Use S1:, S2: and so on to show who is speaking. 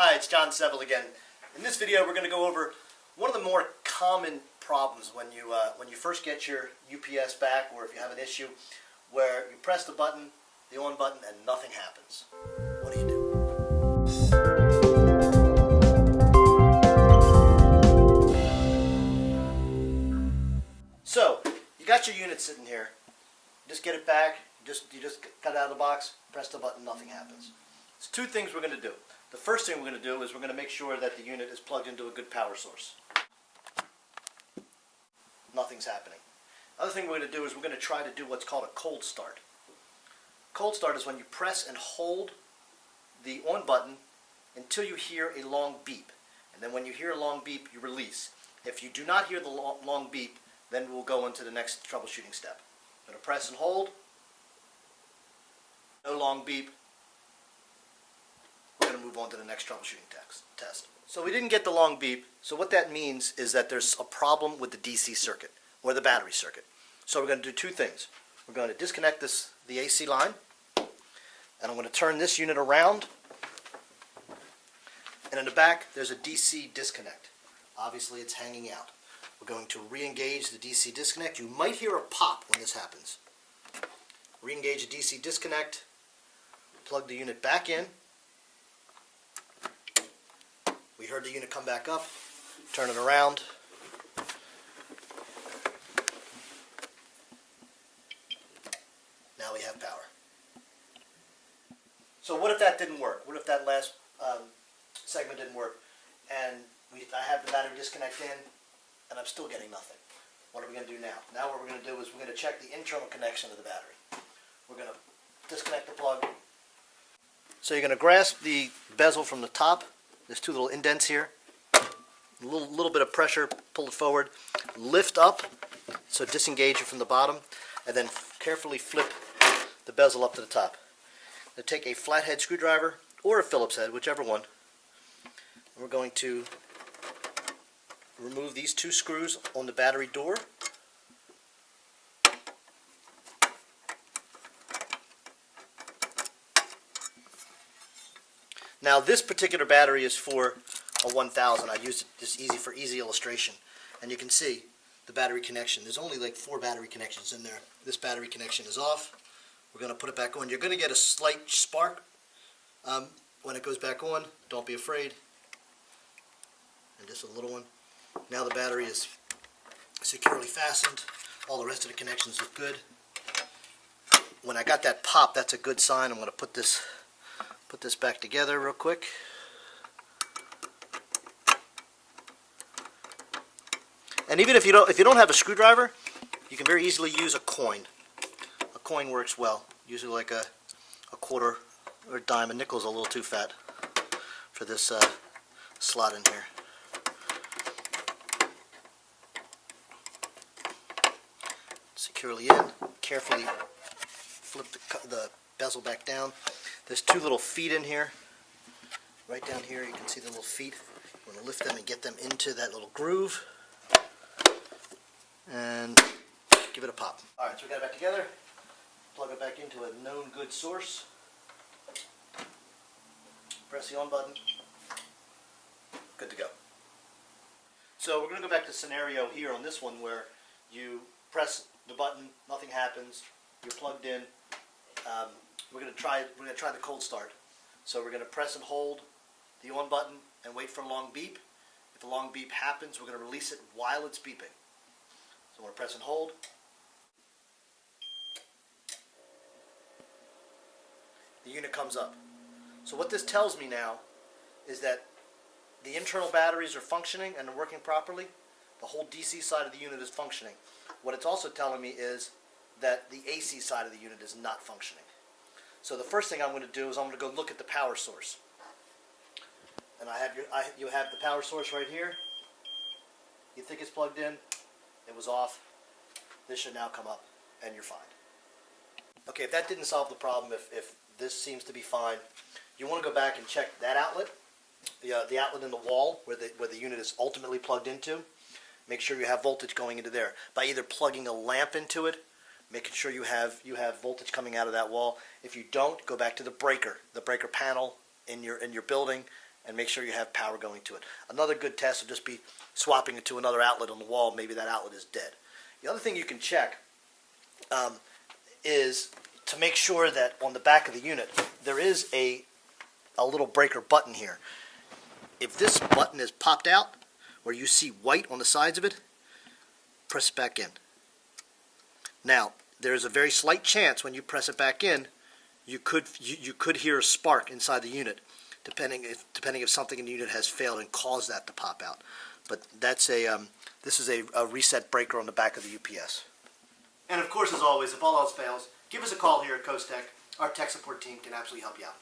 S1: Hi, it's Jon Sevel again. In this video we're going to go over one of the more common problems when you first get your UPS back, or if you have an issue where you press the button, the on button, and nothing happens. What do you do? So, you got your unit sitting here. Just get it back, you just got it out of the box, press the button, nothing happens. There's two things we're going to do. The first thing we're going to do is we're going to make sure that the unit is plugged into a good power source. Nothing's happening. The other thing we're going to do is we're going to try to do what's called a cold start. Cold start is when you press and hold the on button until you hear a long beep. And then when you hear a long beep, you release. If you do not hear the long beep, then we'll go into the next troubleshooting step. I'm going to press and hold. No long beep. We're going to move on to the next troubleshooting test. So we didn't get the long beep, so what that means is that there's a problem with the DC circuit, or the battery circuit. So we're going to do two things. We're going to disconnect the AC line, and I'm going to turn this unit around, and in the back there's a DC disconnect. Obviously it's hanging out. We're going to re-engage the DC disconnect. You might hear a pop when this happens. Re-engage the DC disconnect, plug the unit back in. We heard the unit come back up, turn it around. Now we have power. So what if that didn't work? What if that last segment didn't work? And I have the battery disconnect in, and I'm still getting nothing. What are we going to do now? Now what we're going to do is we're going to check the internal connection of the battery. We're going to disconnect the plug. So you're going to grasp the bezel from the top. There's two little indents here. A little bit of pressure, pull it forward. Lift up, so disengage it from the bottom, and then carefully flip the bezel up to the top. Now take a flathead screwdriver or a Phillips head, whichever one. And we're going to remove these two screws on the battery door. Now this particular battery is for a 1000. I used it just for easy illustration. And you can see the battery connection. There's only like 4 battery connections in there. This battery connection is off. We're going to put it back on. You're going to get a slight spark when it goes back on. Don't be afraid. And just a little one. Now the battery is securely fastened. All the rest of the connections look good. When I got that pop, that's a good sign. I'm going to put this back together real quick. And even if you don't have a screwdriver, you can very easily use a coin. A coin works well. Usually like a quarter or a dime. A nickel's a little too fat for this slot in here. Securely in. Carefully flip the bezel back down. There's 2 little feet in here. Right down here you can see the little feet. You want to lift them and get them into that little groove. And give it a pop. Alright, so we got it back together. Plug it back into a known good source. Press the on button. Good to go. So we're going to go back to scenario here on this one where you press the button, nothing happens, you're plugged in. We're going to try the cold start. So we're going to press and hold the on button and wait for a long beep. If a long beep happens, we're going to release it while it's beeping. So we're going to press and hold. The unit comes up. So what this tells me now is that the internal batteries are functioning and they're working properly. The whole DC side of the unit is functioning. What it's also telling me is that the AC side of the unit is not functioning. So the first thing I'm going to do is I'm going to go look at the power source. And you have the power source right here. You think it's plugged in. It was off. This should now come up and you're fine. Okay, if that didn't solve the problem, if this seems to be fine, you want to go back and check that outlet, the outlet in the wall where the unit is ultimately plugged into. Make sure you have voltage going into there by either plugging a lamp into it, making sure you have voltage coming out of that wall. If you don't, go back to the breaker panel in your building and make sure you have power going to it. Another good test will just be swapping it to another outlet on the wall. Maybe that outlet is dead. The other thing you can check is to make sure that on the back of the unit there is a little breaker button here. If this button is popped out, or you see white on the sides of it, press it back in. Now, there is a very slight chance when you press it back in, you could hear a spark inside the unit, depending if something in the unit has failed and caused that to pop out. But that's this is a reset breaker on the back of the UPS. And of course, as always, if all else fails, give us a call here at CoastTec. Our tech support team can absolutely help you out.